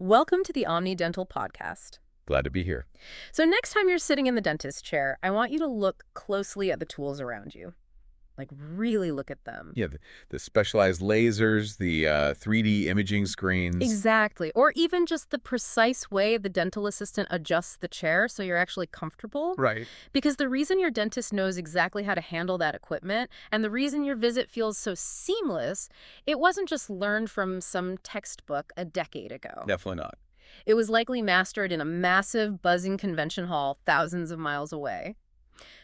Welcome to the Omni Dental Podcast. Glad to be here. So next time you're sitting in the dentist chair, I want you to look closely at the tools around you. Like really look at them. Yeah, the specialized lasers, the 3D imaging screens. Exactly. Or even just the precise way the dental assistant adjusts the chair so you're actually comfortable. Right. Because the reason your dentist knows exactly how to handle that equipment and the reason your visit feels so seamless, it wasn't just learned from some textbook a decade ago. Definitely not. It was likely mastered in a massive, buzzing convention hall thousands of miles away.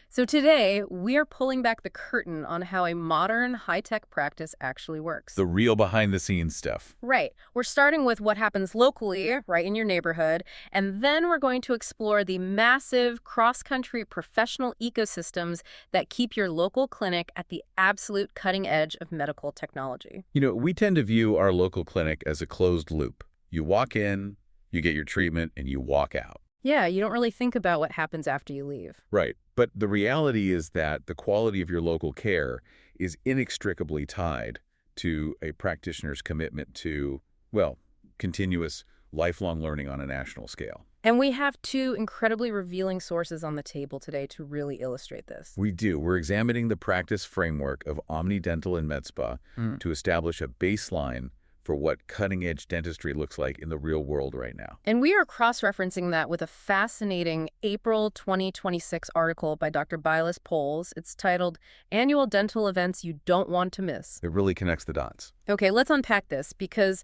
So today, we are pulling back the curtain on how a modern, high-tech practice actually works. The real behind-the-scenes stuff. Right. We're starting with what happens locally, right in your neighborhood, and then we're going to explore the massive, cross-country professional ecosystems that keep your local clinic at the absolute cutting edge of medical technology. You know, we tend to view our local clinic as a closed loop. You walk in, you get your treatment, and you walk out. Yeah, you don't really think about what happens after you leave. Right. But the reality is that the quality of your local care is inextricably tied to a practitioner's commitment to, well, continuous lifelong learning on a national scale. And we have two incredibly revealing sources on the table today to really illustrate this. We do. We're examining the practice framework of Omni Dental and MedSpa to establish a baseline for what cutting-edge dentistry looks like in the real world right now. And we are cross-referencing that with a fascinating April 2026 article by Dr. Bylis Poles. It's titled, Annual Dental Events You Don't Want to Miss. It really connects the dots. Okay, let's unpack this because,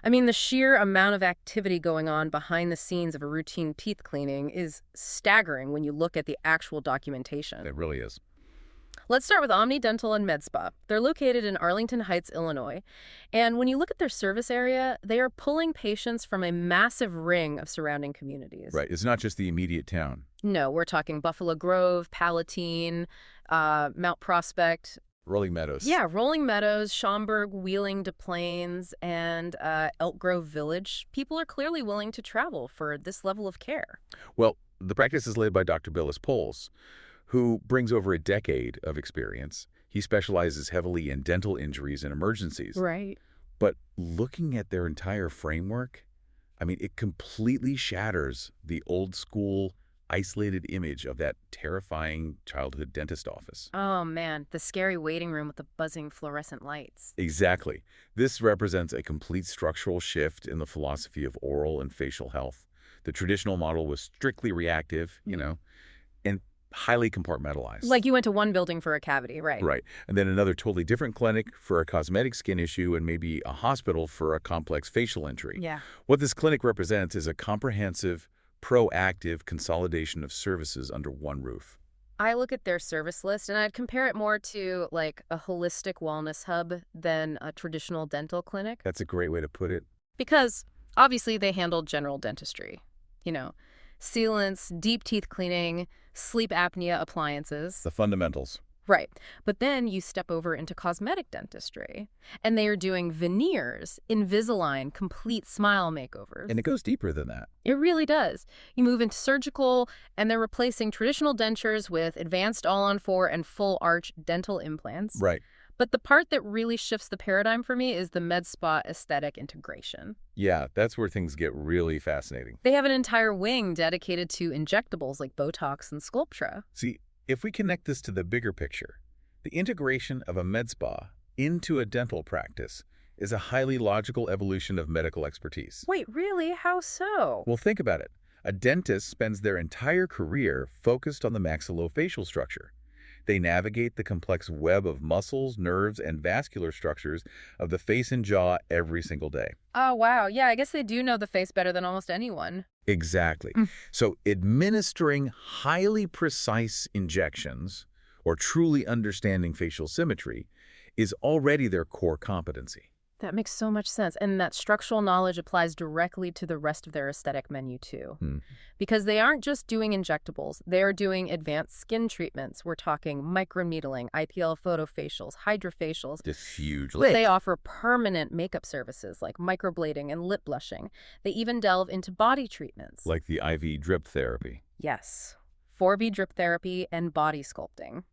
the sheer amount of activity going on behind the scenes of a routine teeth cleaning is staggering when you look at the actual documentation. It really is. Let's start with Omni Dental and MedSpa. They're located in Arlington Heights, Illinois. And when you look at their service area, they are pulling patients from a massive ring of surrounding communities. Right. It's not just the immediate town. No, we're talking Buffalo Grove, Palatine, Mount Prospect. Rolling Meadows. Yeah, Rolling Meadows, Schaumburg, Wheeling, Des Plaines, and Elk Grove Village. People are clearly willing to travel for this level of care. Well, the practice is led by Dr. Bylis Poles, who brings over a decade of experience. He specializes heavily in dental injuries and emergencies. Right. But looking at their entire framework, it completely shatters the old school, isolated image of that terrifying childhood dentist office. Oh, man, the scary waiting room with the buzzing fluorescent lights. Exactly. This represents a complete structural shift in the philosophy of oral and facial health. The traditional model was strictly reactive, and highly compartmentalized. Like you went to one building for a cavity, right? Right. And then another totally different clinic for a cosmetic skin issue and maybe a hospital for a complex facial injury. Yeah. What this clinic represents is a comprehensive, proactive consolidation of services under one roof. I look at their service list and I'd compare it more to like a holistic wellness hub than a traditional dental clinic. That's a great way to put it. Because obviously they handle general dentistry, sealants, deep teeth cleaning, sleep apnea appliances. The fundamentals. Right. But then you step over into cosmetic dentistry, and they are doing veneers, Invisalign, complete smile makeovers. And it goes deeper than that. It really does. You move into surgical, and they're replacing traditional dentures with advanced all-on-four and full-arch dental implants. Right. But the part that really shifts the paradigm for me is the med spa aesthetic integration. Yeah, that's where things get really fascinating. They have an entire wing dedicated to injectables like Botox and Sculptra. See, if we connect this to the bigger picture, the integration of a med spa into a dental practice is a highly logical evolution of medical expertise. Wait, really? How so? Well, think about it. A dentist spends their entire career focused on the maxillofacial structure. They navigate the complex web of muscles, nerves, and vascular structures of the face and jaw every single day. Oh, wow. Yeah, I guess they do know the face better than almost anyone. Exactly. So administering highly precise injections or truly understanding facial symmetry is already their core competency. That makes so much sense. And that structural knowledge applies directly to the rest of their aesthetic menu, too. Because they aren't just doing injectables. They are doing advanced skin treatments. We're talking microneedling, IPL photofacials, hydrofacials. Just huge. They offer permanent makeup services like microblading and lip blushing. They even delve into body treatments. Like the IV drip therapy. Yes. 4B drip therapy and body sculpting.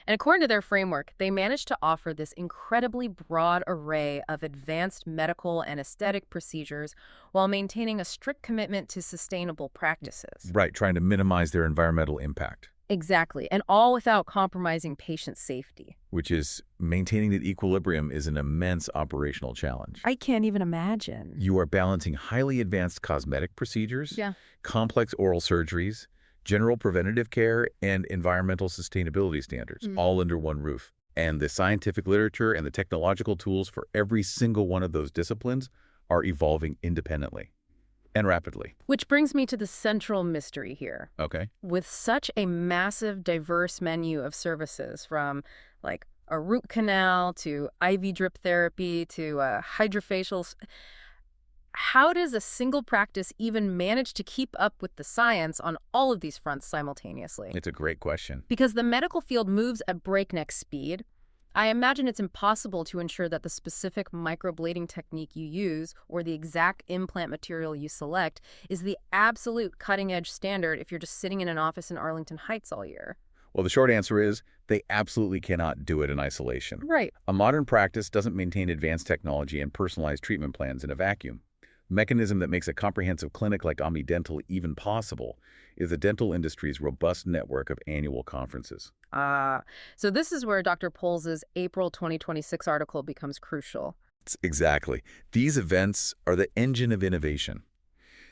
And according to their framework, they managed to offer this incredibly broad array of advanced medical and aesthetic procedures while maintaining a strict commitment to sustainable practices. Right, trying to minimize their environmental impact. Exactly, and all without compromising patient safety. Which is, maintaining that equilibrium is an immense operational challenge. I can't even imagine. You are balancing highly advanced cosmetic procedures, Yeah. complex oral surgeries, general preventative care, and environmental sustainability standards, all under one roof. And the scientific literature and the technological tools for every single one of those disciplines are evolving independently and rapidly. Which brings me to the central mystery here. Okay. With such a massive, diverse menu of services, from like a root canal to IV drip therapy to hydrofacials, how does a single practice even manage to keep up with the science on all of these fronts simultaneously? It's a great question. Because the medical field moves at breakneck speed, I imagine it's impossible to ensure that the specific microblading technique you use or the exact implant material you select is the absolute cutting-edge standard if you're just sitting in an office in Arlington Heights all year. Well, the short answer is they absolutely cannot do it in isolation. Right. A modern practice doesn't maintain advanced technology and personalized treatment plans in a vacuum. The mechanism that makes a comprehensive clinic like Omni Dental even possible is the dental industry's robust network of annual conferences. So this is where Dr. Poles' April 2026 article becomes crucial. Exactly. These events are the engine of innovation.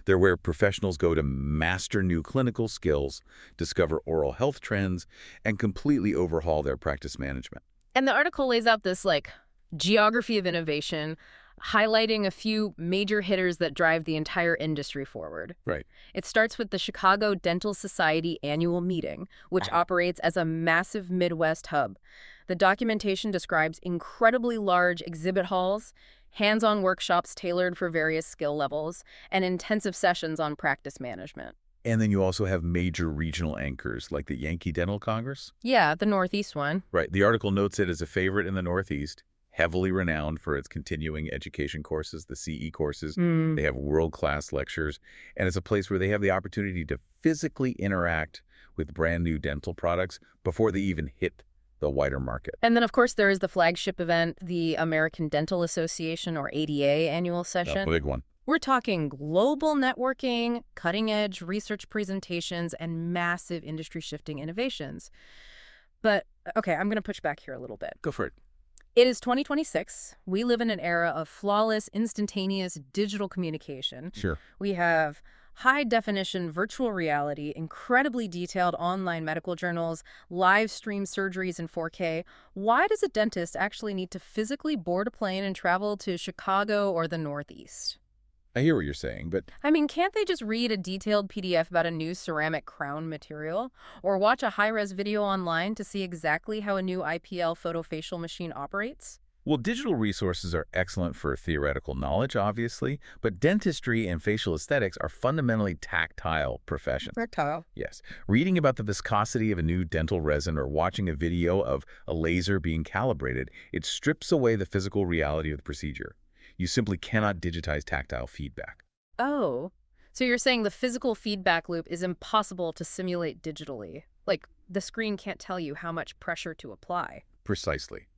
They're where professionals go to master new clinical skills, discover oral health trends, and completely overhaul their practice management. And the article lays out this, geography of innovation, highlighting a few major hitters that drive the entire industry forward. Right. It starts with the Chicago Dental Society annual meeting, which operates as a massive Midwest hub. The documentation describes incredibly large exhibit halls, hands-on workshops tailored for various skill levels, and intensive sessions on practice management. And then you also have major regional anchors like the Yankee Dental Congress. Yeah, the Northeast one. Right. The article notes it as a favorite in the Northeast, heavily renowned for its continuing education courses, the CE courses. They have world-class lectures, and it's a place where they have the opportunity to physically interact with brand new dental products before they even hit the wider market. And then, of course, there is the flagship event, the American Dental Association, or ADA, annual session. A big one. We're talking global networking, cutting-edge research presentations, and massive industry-shifting innovations. But, okay, I'm going to push back here a little bit. Go for it. It is 2026. We live in an era of flawless, instantaneous digital communication. Sure. We have high-definition virtual reality, incredibly detailed online medical journals, live-stream surgeries in 4K. Why does a dentist actually need to physically board a plane and travel to Chicago or the Northeast? I hear what you're saying, but I mean, can't they just read a detailed PDF about a new ceramic crown material? Or watch a high-res video online to see exactly how a new IPL photofacial machine operates? well, digital resources are excellent for theoretical knowledge, obviously, but dentistry and facial aesthetics are fundamentally tactile professions. Tactile. Yes. Reading about the viscosity of a new dental resin or watching a video of a laser being calibrated, it strips away the physical reality of the procedure. You simply cannot digitize tactile feedback. Oh, so you're saying the physical feedback loop is impossible to simulate digitally? Like, the screen can't tell you how much pressure to apply? Precisely.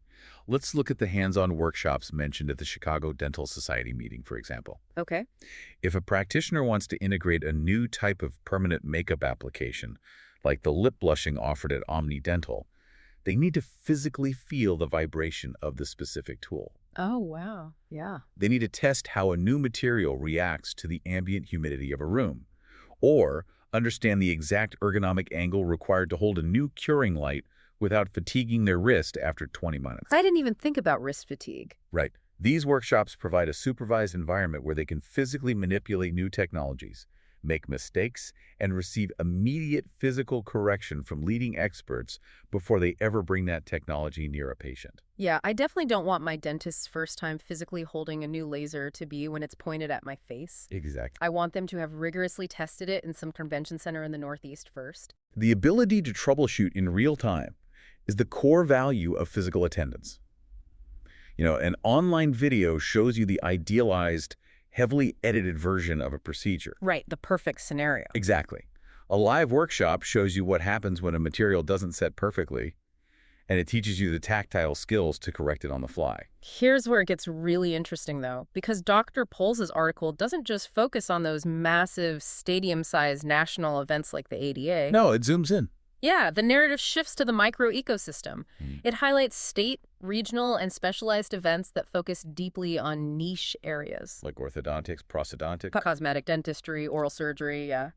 Let's look at the hands-on workshops mentioned at the Chicago Dental Society meeting, for example. Okay. If a practitioner wants to integrate a new type of permanent makeup application, like the lip blushing offered at Omni Dental, they need to physically feel the vibration of the specific tool. Oh, wow. Yeah. They need to test how a new material reacts to the ambient humidity of a room, or understand the exact ergonomic angle required to hold a new curing light without fatiguing their wrist after 20 minutes. I didn't even think about wrist fatigue. Right. These workshops provide a supervised environment where they can physically manipulate new technologies, make mistakes, and receive immediate physical correction from leading experts before they ever bring that technology near a patient. Yeah, I definitely don't want my dentist's first time physically holding a new laser to be when it's pointed at my face. Exactly. I want them to have rigorously tested it in some convention center in the Northeast first. The ability to troubleshoot in real time is the core value of physical attendance. An online video shows you the idealized, heavily edited version of a procedure. Right, the perfect scenario. Exactly. A live workshop shows you what happens when a material doesn't set perfectly, And it teaches you the tactile skills to correct it on the fly. Here's where it gets really interesting, though, because Dr. Pohl's article doesn't just focus on those massive stadium-sized national events like the ADA. No, it zooms in. Yeah, the narrative shifts to the micro-ecosystem. It highlights state, regional, and specialized events that focus deeply on niche areas. Like orthodontics, prosthodontics. Cosmetic dentistry, oral surgery, yeah.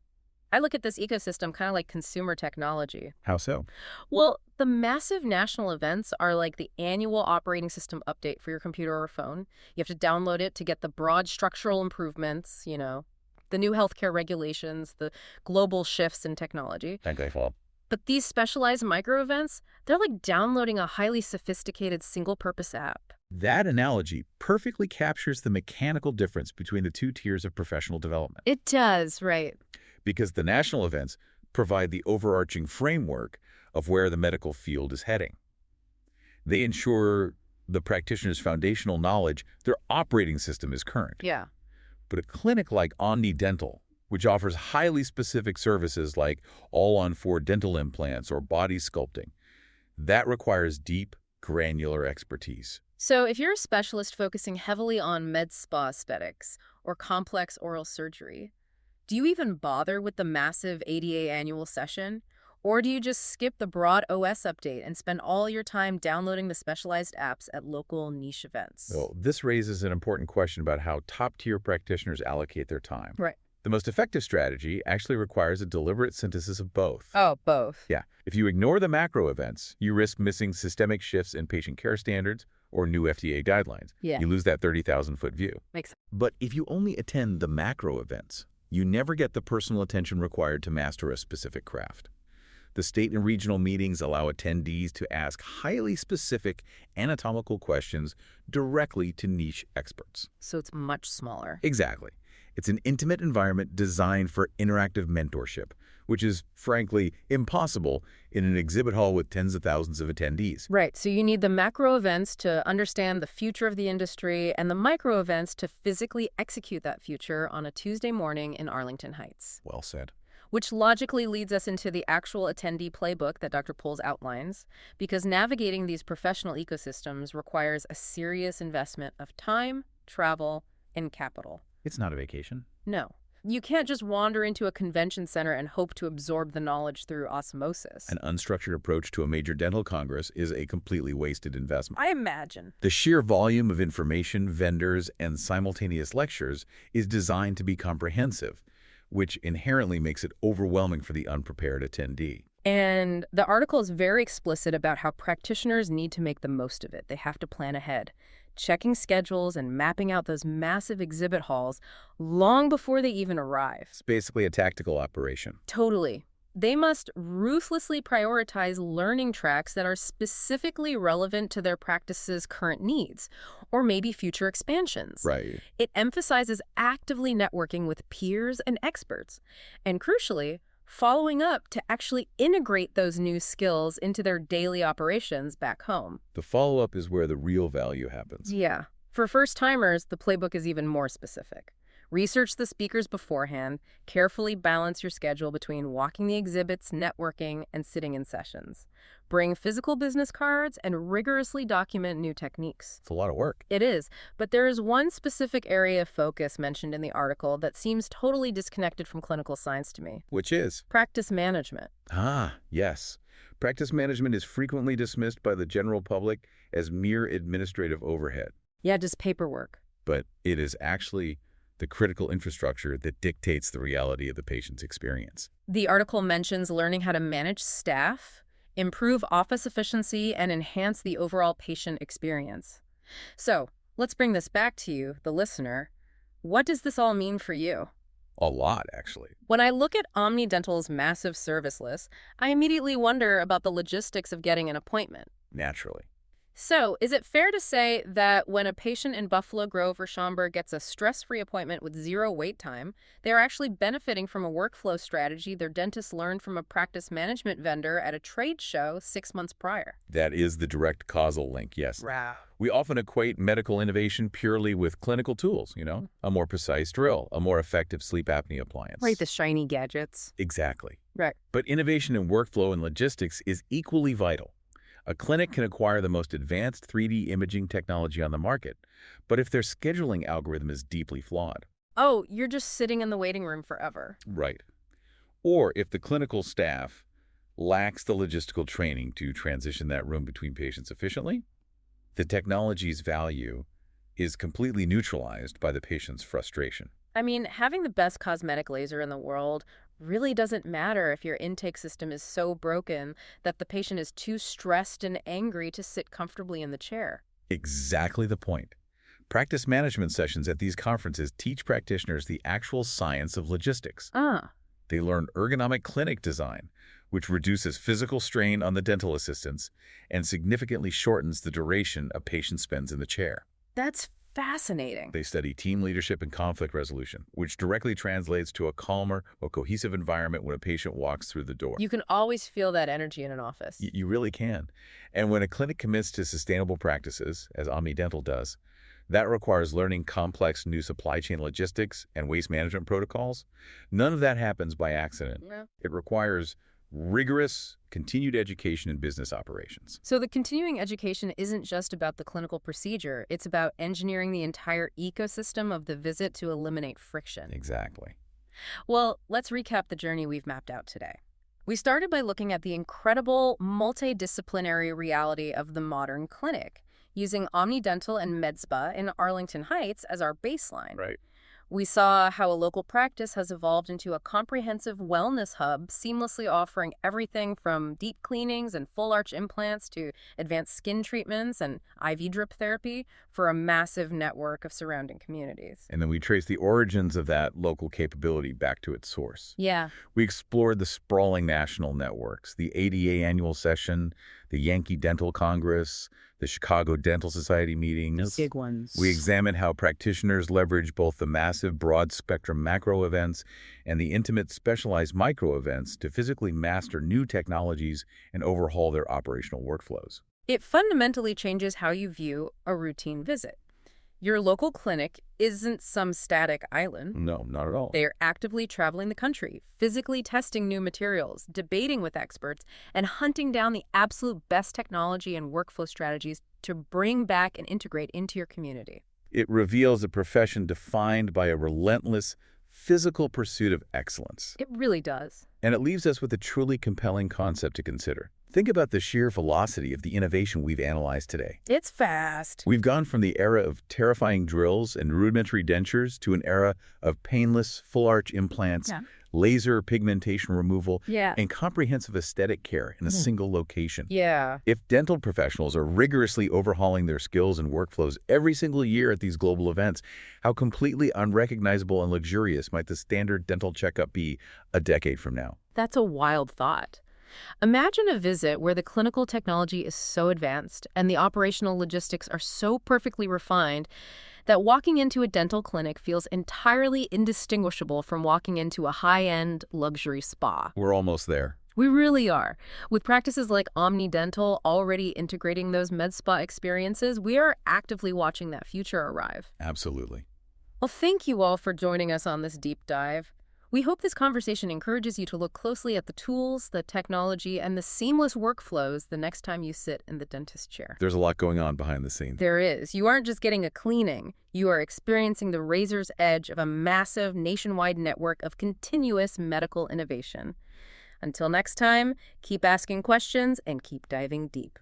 I look at this ecosystem kind of like consumer technology. How so? Well, the massive national events are like the annual operating system update for your computer or phone. You have to download it to get the broad structural improvements, the new healthcare regulations, the global shifts in technology. Thankfully. But these specialized micro-events, they're like downloading a highly sophisticated single-purpose app. That analogy perfectly captures the mechanical difference between the two tiers of professional development. It does, right. Because the national events provide the overarching framework of where the medical field is heading. They ensure the practitioner's foundational knowledge, their operating system is current. Yeah. But a clinic like Omni Dental, which offers highly specific services like all-on-4 dental implants or body sculpting, that requires deep, granular expertise. So if you're a specialist focusing heavily on med spa aesthetics or complex oral surgery, do you even bother with the massive ADA annual session? Or do you just skip the broad OS update and spend all your time downloading the specialized apps at local niche events? Well, this raises an important question about how top-tier practitioners allocate their time. Right. The most effective strategy actually requires a deliberate synthesis of both. Oh, both. Yeah. If you ignore the macro events, you risk missing systemic shifts in patient care standards or new FDA guidelines. Yeah. You lose that 30,000-foot view. Makes sense. But if you only attend the macro events, you never get the personal attention required to master a specific craft. The state and regional meetings allow attendees to ask highly specific anatomical questions directly to niche experts. So it's much smaller. Exactly. It's an intimate environment designed for interactive mentorship, which is, frankly, impossible in an exhibit hall with tens of thousands of attendees. Right. So you need the macro events to understand the future of the industry and the micro events to physically execute that future on a Tuesday morning in Arlington Heights. Well said. Which logically leads us into the actual attendee playbook that Dr. Pohl's outlines, because navigating these professional ecosystems requires a serious investment of time, travel, and capital. It's not a vacation. No. You can't just wander into a convention center and hope to absorb the knowledge through osmosis. An unstructured approach to a major dental congress is a completely wasted investment. I imagine. The sheer volume of information, vendors, and simultaneous lectures is designed to be comprehensive, which inherently makes it overwhelming for the unprepared attendee. And the article is very explicit about how practitioners need to make the most of it. They have to plan ahead, checking schedules and mapping out those massive exhibit halls long before they even arrive. It's basically a tactical operation. Totally. They must ruthlessly prioritize learning tracks that are specifically relevant to their practice's current needs, or maybe future expansions. Right. It emphasizes actively networking with peers and experts, and crucially, following up to actually integrate those new skills into their daily operations back home. The follow-up is where the real value happens. Yeah. For first-timers, the playbook is even more specific. Research the speakers beforehand, carefully balance your schedule between walking the exhibits, networking, and sitting in sessions. Bring physical business cards and rigorously document new techniques. It's a lot of work. It is, but there is one specific area of focus mentioned in the article that seems totally disconnected from clinical science to me. Which is? Practice management. Ah, yes. Practice management is frequently dismissed by the general public as mere administrative overhead. Yeah, just paperwork. But it is actually the critical infrastructure that dictates the reality of the patient's experience. The article mentions learning how to manage staff, improve office efficiency, and enhance the overall patient experience. So, let's bring this back to you, the listener. What does this all mean for you? A lot, actually. When I look at Omni Dental's massive service list, I immediately wonder about the logistics of getting an appointment. Naturally. So, is it fair to say that when a patient in Buffalo Grove or Schaumburg gets a stress-free appointment with zero wait time, they are actually benefiting from a workflow strategy their dentist learned from a practice management vendor at a trade show 6 months prior? That is the direct causal link, yes. Wow. We often equate medical innovation purely with clinical tools, a more precise drill, a more effective sleep apnea appliance. Right, the shiny gadgets. Exactly. Right. But innovation in workflow and logistics is equally vital. A clinic can acquire the most advanced 3D imaging technology on the market, but if their scheduling algorithm is deeply flawed. Oh, you're just sitting in the waiting room forever. Right. Or if the clinical staff lacks the logistical training to transition that room between patients efficiently, the technology's value is completely neutralized by the patient's frustration. I mean, having the best cosmetic laser in the world really doesn't matter if your intake system is so broken that the patient is too stressed and angry to sit comfortably in the chair. Exactly the point. Practice management sessions at these conferences teach practitioners the actual science of logistics. They learn ergonomic clinic design, which reduces physical strain on the dental assistants and significantly shortens the duration a patient spends in the chair. That's fascinating. They study team leadership and conflict resolution, which directly translates to a calmer or cohesive environment when a patient walks through the door. You can always feel that energy in an office. You really can. And when a clinic commits to sustainable practices, as Omni Dental does, that requires learning complex new supply chain logistics and waste management protocols. None of that happens by accident. No. It requires rigorous, continued education in business operations. So the continuing education isn't just about the clinical procedure. It's about engineering the entire ecosystem of the visit to eliminate friction. Exactly. Well, let's recap the journey we've mapped out today. We started by looking at the incredible multidisciplinary reality of the modern clinic, using Omni Dental and MedSpa in Arlington Heights as our baseline. Right. We saw how a local practice has evolved into a comprehensive wellness hub, seamlessly offering everything from deep cleanings and full arch implants to advanced skin treatments and IV drip therapy for a massive network of surrounding communities. And then we traced the origins of that local capability back to its source. Yeah. We explored the sprawling national networks, the ADA annual session, the Yankee Dental Congress, the Chicago Dental Society meetings. Big ones. We examined how practitioners leverage both the massive broad-spectrum macro events and the intimate specialized micro events to physically master new technologies and overhaul their operational workflows. It fundamentally changes how you view a routine visit. Your local clinic isn't some static island. No, not at all. They are actively traveling the country, physically testing new materials, debating with experts, and hunting down the absolute best technology and workflow strategies to bring back and integrate into your community. It reveals a profession defined by a relentless physical pursuit of excellence. It really does. And it leaves us with a truly compelling concept to consider. Think about the sheer velocity of the innovation we've analyzed today. It's fast. We've gone from the era of terrifying drills and rudimentary dentures to an era of painless, full-arch implants, laser pigmentation removal, and comprehensive aesthetic care in a single location. Yeah. If dental professionals are rigorously overhauling their skills and workflows every single year at these global events, how completely unrecognizable and luxurious might the standard dental checkup be a decade from now? That's a wild thought. Imagine a visit where the clinical technology is so advanced and the operational logistics are so perfectly refined that walking into a dental clinic feels entirely indistinguishable from walking into a high-end luxury spa. We're almost there. We really are. With practices like Omni Dental already integrating those med spa experiences, we are actively watching that future arrive. Absolutely. Well, thank you all for joining us on this deep dive. We hope this conversation encourages you to look closely at the tools, the technology, and the seamless workflows the next time you sit in the dentist chair. There's a lot going on behind the scenes. There is. You aren't just getting a cleaning. You are experiencing the razor's edge of a massive nationwide network of continuous medical innovation. Until next time, keep asking questions and keep diving deep.